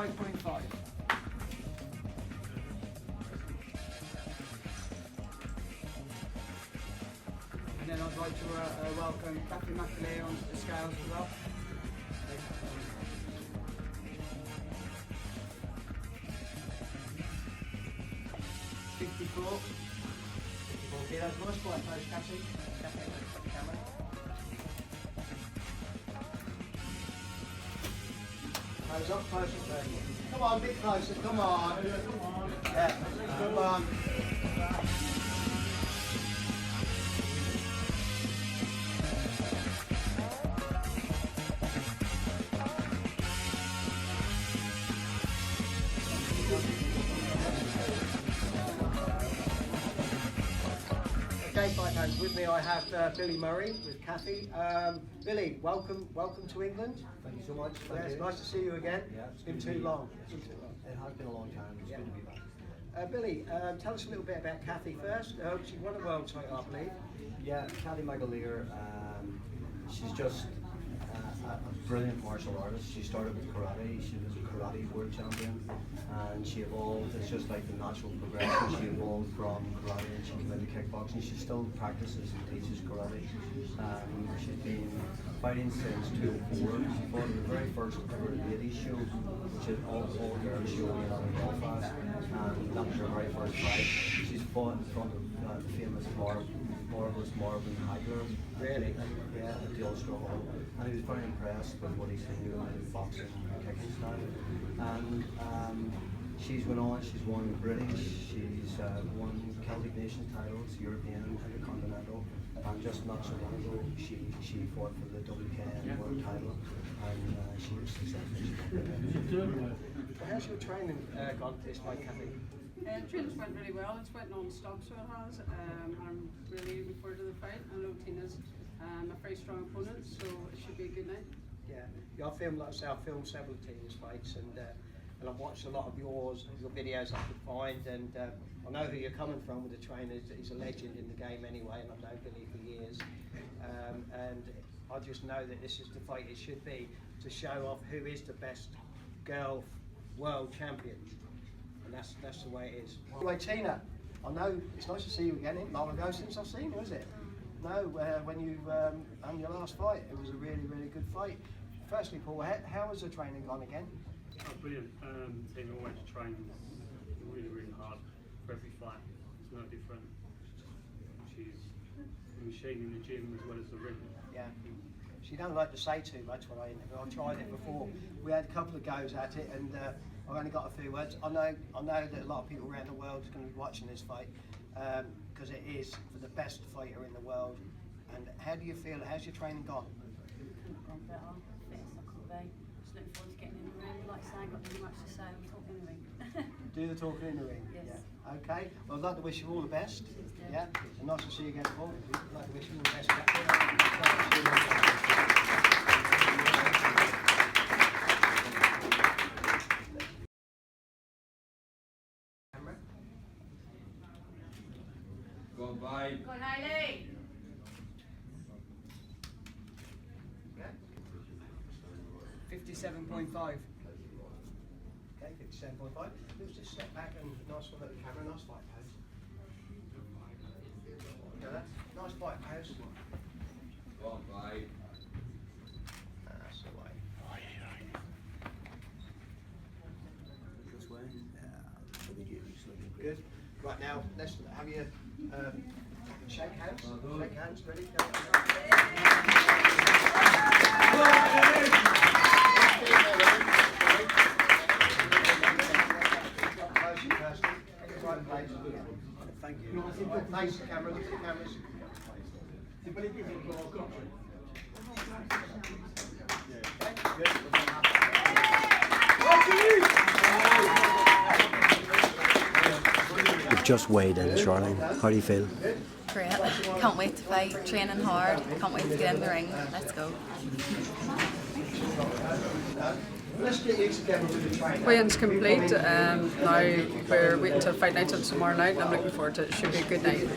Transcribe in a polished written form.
55.5. And then I'd like to welcome Kathy McAleer onto the scales as well. 54. 54 kilos. Nice quite close, Kathy. Kathy, put the camera. Close up, closer, please. Come on, a bit closer, come on. Yeah, come on. Okay, fight hands. With me I have Billy Murray with Kathy. Billy, welcome to England. Thank you so much. It's nice to see you again. Yeah, it's been too long. It has been a long time. It's good to be back. Billy, tell us a little bit about Kathy first. She won a world title, I believe. Yeah, Kathy McAleer, she's just a brilliant martial artist. She started with karate. She was a karate world champion, and she evolved. It's just like the natural progression. She evolved from karate and she went into kickboxing. She still practices and teaches karate. She's been fighting since 2004. She fought in the very first ever ladies show, which is all girls show in Belfast, and that was her very first fight. She's fought in front of the famous Marvelous Marvin Hagler. Really? Yeah, at the Ulster Hall. And he was very impressed with what he's seen in boxing and kicking style. And she's went on, she's won British, she's won Celtic Nations titles, European, Intercontinental, and just not so long ago she fought for the WKN world title, and she was successful. How's your training gone this fight, Kathy? Training's went really well. It's went non-stop, so it has. I'm really looking forward to the fight. I know Tina's a very strong opponent, so it should be a good night. Yeah, I filmed, like I say, I filmed several teams fights, and I've watched a lot of your videos I could find, and I know who you're coming from with the trainer. He's a legend in the game anyway, and I've known Billy for years. And I just know that this is the fight it should be, to show off who is the best girl world champion. And that's the way it is. Anyway, Tina, I know it's nice to see you again. It's long ago since I've seen you, is it? No, when you had your last fight, it was a really, really good fight. Firstly, Paul, how has the training gone again? Oh, brilliant. Tina always trains really, really hard for every fight. It's no different. She's a machine in the gym as well as the ring. Yeah. She don't like to say too much when I've tried it before. We had a couple of goes at it, and I've only got a few words. I know that a lot of people around the world are going to be watching this fight, because it is for the best fighter in the world. And how do you feel? How's your training gone? Gone better, fit as I could be. Just looking forward to getting in the ring. Like I say, I've got really much to say. I'm talking in the ring. Do the talking in the ring? Yes. Yeah. Okay. Well, I'd like to wish you all the best. Yeah. And nice to see you again, Paul. I'd like to wish you all the best. Go on, bye. Go on, Hayley! Yeah. 57.5. Okay, 57.5. Let's just step back and nice one at the camera. Nice fight pose. Yeah, that's nice fight pose. Go on, bye. That's the way. This way. Yeah. Good. Right now, let's have you shake hands. Shake hands. Ready? Go. Thank you. Face the camera. Look at the cameras. You've just weighed in, Charlene. How do you feel? Great. Can't wait to fight. Training hard. Can't wait to get in the ring. Let's go. Let's get you together with the trainer. Weigh-in's complete. Now we're waiting till fight night on tomorrow night, and I'm looking forward to it. It should be a good night.